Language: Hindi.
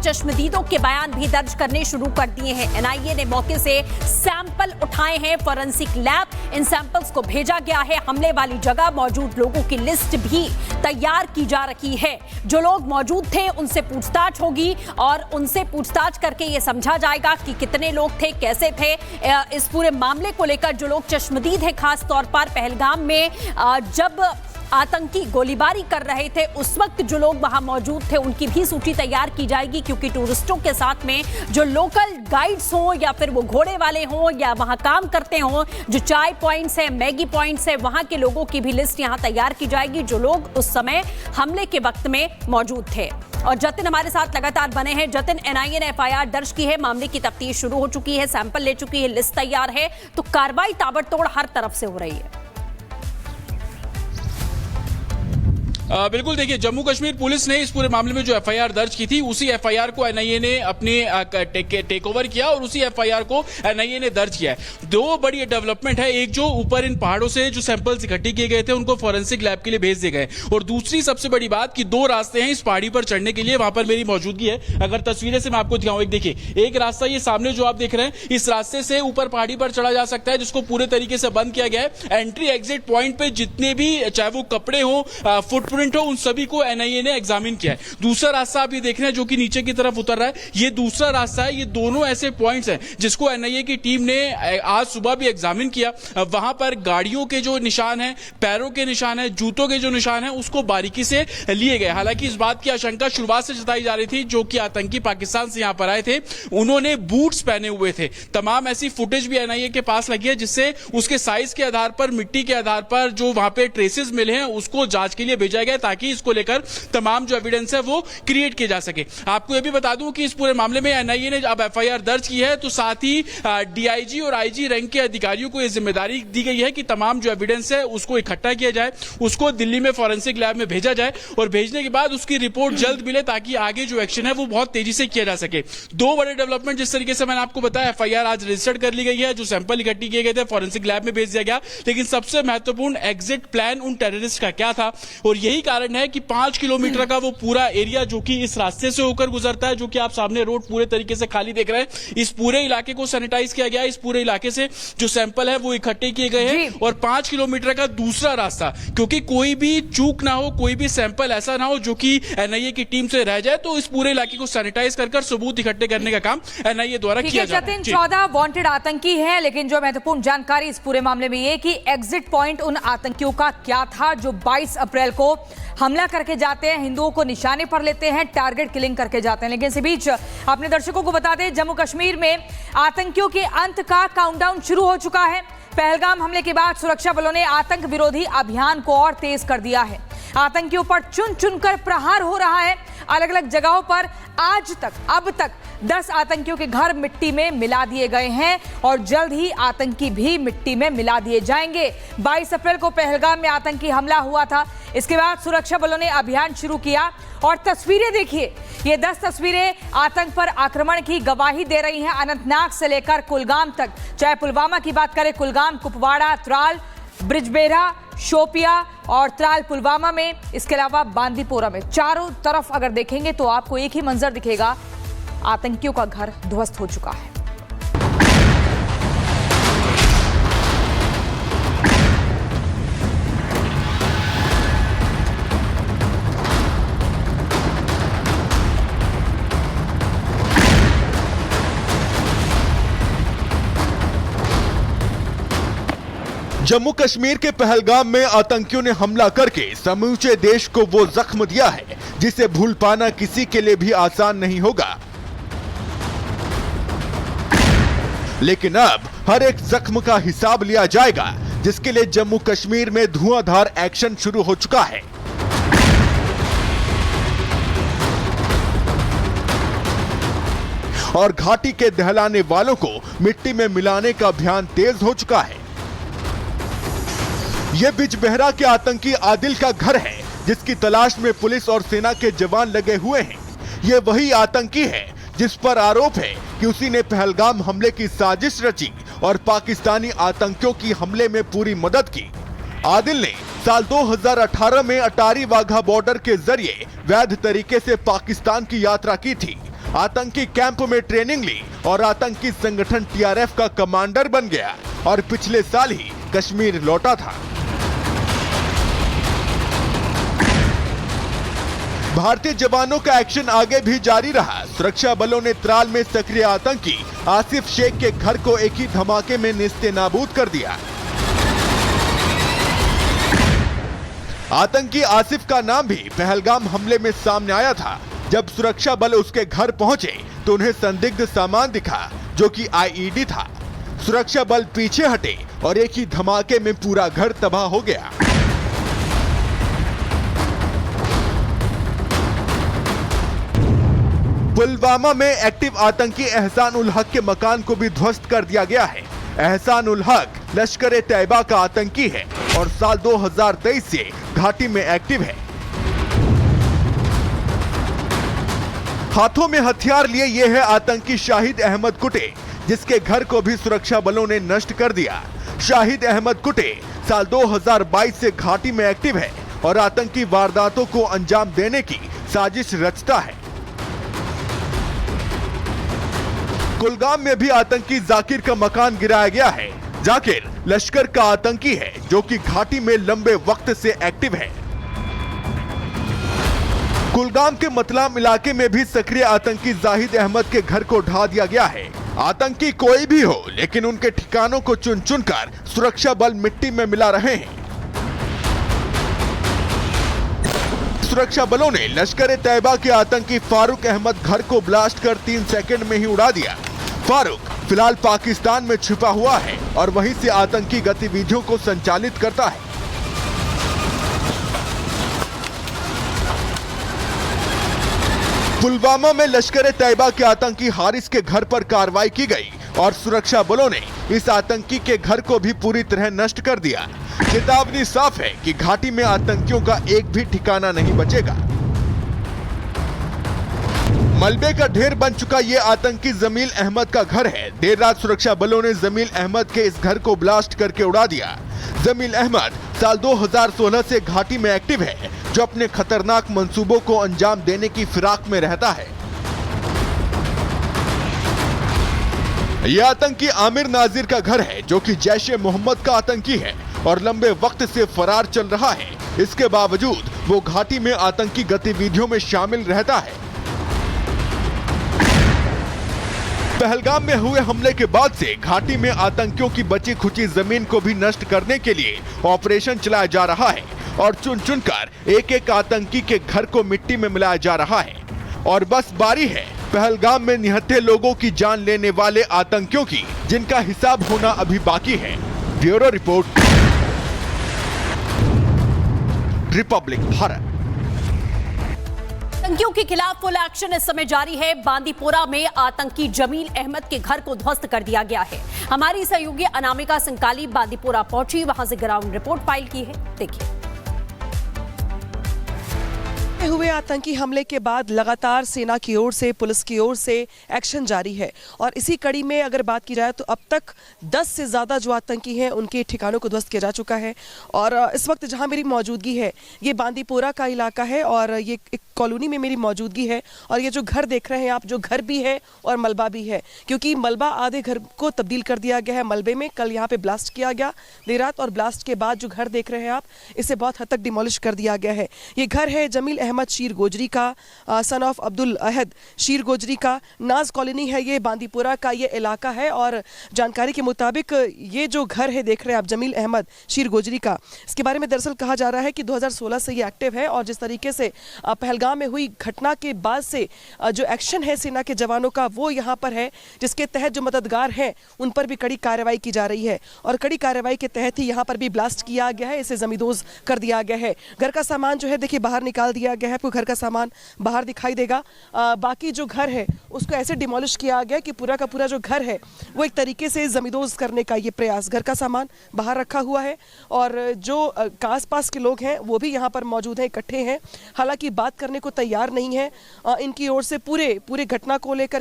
चश्मदीदों के बयान भी दर्ज करने शुरू कर दिए हैं। एनआईए ने मौके से सैंपल उठाए हैं, फॉरेंसिक लैब इन सैंपल्स को भेजा गया है। हमले वाली जगह मौजूद लोगों की लिस्ट भी तैयार की जा रही है। जो लोग मौजूद थे उनसे पूछताछ होगी और उनसे पूछताछ करके ये समझा जाएगा कि कितने लोग थे, कैसे थे। इस पूरे मामले को लेकर जो लोग चश्मदीद हैं, खास तौर पर पहलगाम में जब आतंकी गोलीबारी कर रहे थे उस वक्त जो लोग वहां मौजूद थे उनकी भी सूची तैयार की जाएगी, क्योंकि टूरिस्टों के साथ में जो लोकल गाइड्स हों या फिर वो घोड़े वाले हों या वहां काम करते हों, जो चाय पॉइंट्स है, मैगी पॉइंट्स है, वहां के लोगों की भी लिस्ट यहां तैयार की जाएगी जो लोग उस समय हमले के वक्त में मौजूद थे। और जतिन हमारे साथ लगातार बने हैं। जतिन, एनआईए ने एफआईआर दर्ज की है, मामले की तफ्तीश शुरू हो चुकी है, सैंपल ले चुकी है, लिस्ट तैयार है, तो कार्रवाई ताबड़तोड़ हर तरफ से हो रही है। बिल्कुल, देखिए, जम्मू कश्मीर पुलिस ने इस पूरे मामले में जो एफआईआर दर्ज की थी उसी एफआईआर को एनआईए ने अपने टेक ओवर किया और उसी एफआईआर को एनआईए ने दर्ज किया है। दो बड़ी डेवलपमेंट है, एक जो ऊपर इन पहाड़ों से जो सैंपल्स इकट्ठे किए गए थे उनको फॉरेंसिक लैब के लिए भेज दिए गए, और दूसरी सबसे बड़ी बात कि दो रास्ते हैं इस पहाड़ी पर चढ़ने के लिए, वहां पर मेरी मौजूदगी है। अगर तस्वीरें से मैं आपको दिखाऊं, एक देखिए, एक रास्ता ये सामने जो आप देख रहे हैं, इस रास्ते से ऊपर पहाड़ी पर चढ़ा जा सकता है, जिसको पूरे तरीके से बंद किया गया है। एंट्री एग्जिट पॉइंट पे जितने भी, चाहे वो कपड़े हो, फुटप्रिंट हो, उन सभी को एनआईए ने एग्जामिन किया है। दूसरा रास्ता आप ये देख रहे हैं जो कि नीचे की तरफ उतर रहा है, ये दूसरा रास्ता है। ये दोनों ऐसे पॉइंट्स हैं जिसको एनआईए की टीम ने आज सुबह भी एग्जामिन किया। वहां पर गाड़ियों के जो निशान हैं, पैरों के निशान हैं, जूतों के जो निशान हैं, उसको बारीकी से लिए गए। हालांकि इस बात की आशंका शुरुआत से जताई जा रही थी, जो कि आतंकी पाकिस्तान से यहां पर आए थे उन्होंने बूट्स पहने हुए थे। तमाम ऐसी फुटेज भी एनआईए के पास लगी है, जिससे उसके साइज के आधार पर, मिट्टी के आधार पर जो वहां पे ट्रेसेस मिले हैं उसको जांच के लिए भेजा गया, ताकि इसको लेकर तमाम जो एविडेंस है वो क्रिएट किया जा सके। आपको यह भी बता दूं कि इस पूरे मामले में एनआईए ने अब एफआईआर दर्ज की है, तो साथ ही डीआईजी और आईजी रैंक के अधिकारियों को यह जिम्मेदारी दी गई है कि तमाम जो एविडेंस है उसको इकट्ठा किया जाए, उसको दिल्ली में फॉरेंसिक लैब में भेजा जाए और भेजने के बाद उसकी रिपोर्ट जल्द मिले, ताकि आगे जो एक्शन है वो बहुत तेजी से किया जा सके। दो बड़े डेवलपमेंट जिस तरीके से मैंने आपको बताया, एफआईआर आज रजिस्टर्ड कर ली गई है, जो सैंपल इकट्ठे किए गए थे फॉरेंसिक लैब में भेज दिया गया, लेकिन सबसे महत्वपूर्ण एग्जिट प्लान उन टेररिस्ट का क्या था, और यही कारण है कि 5 किलोमीटर का वो पूरा एरिया जो कि इस रास्ते से होकर गुजरता है, जो कि आप सामने रोड पूरे तरीके से खाली देख रहे हैं, इस पूरे इलाके को सैनिटाइज किया गया है। इस पूरे इलाके से जो सैंपल है वो इकट्ठे किए गए हैं, और 5 किलोमीटर का दूसरा रास्ता, क्योंकि कोई भी चूक ना हो, कोई भी सैंपल ऐसा ना हो जो कि एनआईए की टीम से रह जाए, तो इस पूरे इलाके को सैनिटाइज कर सबूत इकट्ठे करने का काम एनआईए द्वारा किया जा रहा है। 14 वांटेड आतंकी है, लेकिन जो महत्वपूर्ण जानकारी इस पूरे मामले में ये कि एग्जिट पॉइंट उन आतंकियों का क्या था जो 22 अप्रैल को हमला करके जाते हैं, हिंदुओं को निशाने पर लेते हैं, टारगेट किलिंग करके जाते हैं। लेकिन इसी बीच अपने दर्शकों को बता दें, जम्मू कश्मीर में आतंकियों के अंत का काउंटडाउन शुरू हो चुका है। पहलगाम हमले के बाद सुरक्षा बलों ने आतंक विरोधी अभियान को और तेज कर दिया है। आतंकियों पर चुन चुनकर प्रहार हो रहा है। अलग अलग जगहों पर अब तक 10 आतंकियों के घर मिट्टी में मिला दिए गए हैं और जल्द ही आतंकी भी मिट्टी में मिला दिए जाएंगे। 22 अप्रैल को पहलगाम में आतंकी हमला हुआ था। इसके बाद सुरक्षा बलों ने अभियान शुरू किया और तस्वीरें देखिए, ये 10 तस्वीरें आतंक पर आक्रमण की गवाही दे रही हैं। अनंतनाग से लेकर कुलगाम तक, चाहे पुलवामा की बात करें, कुलगाम, कुपवाड़ा, त्राल, ब्रिजबेहरा, शोपिया और त्राल पुलवामा में, इसके अलावा बांदीपोरा में, चारों तरफ अगर देखेंगे तो आपको एक ही मंजर दिखेगा, आतंकियों का घर ध्वस्त हो चुका है। जम्मू कश्मीर के पहलगाम में आतंकियों ने हमला करके समूचे देश को वो जख्म दिया है जिसे भूल पाना किसी के लिए भी आसान नहीं होगा। लेकिन अब हर एक जख्म का हिसाब लिया जाएगा, जिसके लिए जम्मू कश्मीर में धुआंधार एक्शन शुरू हो चुका है। और घाटी के दहलाने वालों को मिट्टी में मिलाने का अभियान तेज हो चुका है। यह बिजबेहरा के आतंकी आदिल का घर है, जिसकी तलाश में पुलिस और सेना के जवान लगे हुए हैं। यह वही आतंकी है जिस पर आरोप है कि उसी ने पहलगाम हमले की साजिश रची और पाकिस्तानी आतंकियों की हमले में पूरी मदद की। आदिल ने साल 2018 में अटारी वाघा बॉर्डर के जरिए वैध तरीके से पाकिस्तान की यात्रा की थी आतंकी कैंप में ट्रेनिंग ली और आतंकी संगठन टीआरएफ का कमांडर बन गया और पिछले साल ही कश्मीर लौटा था। भारतीय जवानों का एक्शन आगे भी जारी रहा। सुरक्षा बलों ने त्राल में सक्रिय आतंकी आसिफ शेख के घर को एक ही धमाके में नेस्तनाबूद कर दिया। आतंकी आसिफ का नाम भी पहलगाम हमले में सामने आया था। जब सुरक्षा बल उसके घर पहुंचे तो उन्हें संदिग्ध सामान दिखा जो कि आईईडी था। सुरक्षा बल पीछे हटे और एक ही धमाके में पूरा घर तबाह हो गया। पुलवामा में एक्टिव आतंकी एहसान उल हक के मकान को भी ध्वस्त कर दिया गया है। एहसान उल हक लश्कर तैयबा का आतंकी है और साल 2023 से घाटी में एक्टिव है। हाथों में हथियार लिए ये है आतंकी शाहिद अहमद कुटे, जिसके घर को भी सुरक्षा बलों ने नष्ट कर दिया। शाहिद अहमद कुटे साल 2022 से घाटी में एक्टिव है और आतंकी वारदातों को अंजाम देने की साजिश रचता है। कुलगाम में भी आतंकी जाकिर का मकान गिराया गया है। जाकिर लश्कर का आतंकी है जो कि घाटी में लंबे वक्त से एक्टिव है। कुलगाम के मतलाम इलाके में भी सक्रिय आतंकी जाहिद अहमद के घर को ढा दिया गया है। आतंकी कोई भी हो, लेकिन उनके ठिकानों को चुन चुनकर सुरक्षा बल मिट्टी में मिला रहे हैं। सुरक्षा बलों ने लश्कर तैयबा के आतंकी फारूक अहमद घर को ब्लास्ट कर 3 सेकंड में ही उड़ा दिया। फारूक फिलहाल पाकिस्तान में छिपा हुआ है और वहीं से आतंकी गतिविधियों को संचालित करता है। पुलवामा में लश्कर तैयबा के आतंकी हारिस के घर पर कार्रवाई की गई और सुरक्षा बलों ने इस आतंकी के घर को भी पूरी तरह नष्ट कर दिया। चेतावनी साफ है कि घाटी में आतंकियों का एक भी ठिकाना नहीं बचेगा। मलबे का ढेर बन चुका ये आतंकी जमील अहमद का घर है। देर रात सुरक्षा बलों ने जमील अहमद के इस घर को ब्लास्ट करके उड़ा दिया। जमील अहमद साल 2016 से घाटी में एक्टिव है, जो अपने खतरनाक मंसूबों को अंजाम देने की फिराक में रहता है। यह आतंकी आमिर नाजिर का घर है, जो कि जैश ए मोहम्मद का आतंकी है और लंबे वक्त से फरार चल रहा है। इसके बावजूद वो घाटी में आतंकी गतिविधियों में शामिल रहता है। पहलगाम में हुए हमले के बाद से घाटी में आतंकियों की बची खुची जमीन को भी नष्ट करने के लिए ऑपरेशन चलाया जा रहा है और चुन चुनकर एक एक आतंकी के घर को मिट्टी में मिलाया जा रहा है। और बस बारी है पहलगाम में निहत्थे लोगों की जान लेने वाले आतंकियों की, जिनका हिसाब होना अभी बाकी है। Bureau report, Republic Bharat. आतंकियों के खिलाफ फुल एक्शन इस समय जारी है। बांदीपोरा में आतंकी जमील अहमद के घर को ध्वस्त कर दिया गया है। हमारी सहयोगी अनामिका संकाली बांदीपोरा पहुंची, वहां से ग्राउंड रिपोर्ट फाइल की है, देखिए। हुए आतंकी हमले के बाद लगातार सेना की ओर से, पुलिस की ओर से एक्शन जारी है और इसी कड़ी में अगर बात की जाए तो अब तक 10 से ज़्यादा जो आतंकी हैं उनके ठिकानों को ध्वस्त किया जा चुका है। और इस वक्त जहां मेरी मौजूदगी है ये बांदीपोरा का इलाका है और ये एक कॉलोनी में मेरी मौजूदगी है। और ये जो घर देख रहे हैं आप, जो घर भी है और मलबा भी है, क्योंकि मलबा आधे घर को तब्दील कर दिया गया है मलबे में। कल यहाँ पे ब्लास्ट किया गया देर रात और ब्लास्ट के बाद जो घर देख रहे हैं आप, इसे बहुत हद तक डिमोलिश कर दिया गया है। ये घर है जमील अहमद शीर गोजरी का, सन ऑफ अब्दुल अहद शीर गोजरी का। नाज कॉलोनी है ये, बांदीपोरा का ये इलाका है। और जानकारी के मुताबिक ये जो घर है देख रहे हैं आप जमील अहमद शीर गोजरी का, इसके बारे में दरअसल कहा जा रहा है कि 2016 से ये एक्टिव है। और जिस तरीके से पहलगाम में हुई घटना के बाद से जो एक्शन है सेना के जवानों का वो यहाँ पर है, जिसके तहत जो मददगार हैं उन पर भी कड़ी कार्रवाई की जा रही है। और कड़ी कार्रवाई के तहत ही यहाँ पर भी ब्लास्ट किया गया है, इसे जमींदोज कर दिया गया है। घर का सामान जो है देखिए बाहर निकाल दिया गया है, आपको घर का सामान बाहर दिखाई देगा। बाकी जो घर है उसको ऐसे डिमोलिश किया गया कि पूरा का पूरा जो घर है वो एक तरीके से जमींदोज करने का ये प्रयास। घर का सामान बाहर रखा हुआ है और जो आस-पास के लोग हैं वो भी यहाँ पर मौजूद हैं, इकट्ठे हैं, हालांकि बात करने को तैयार नहीं है। इनकी ओर से पूरे घटना को लेकर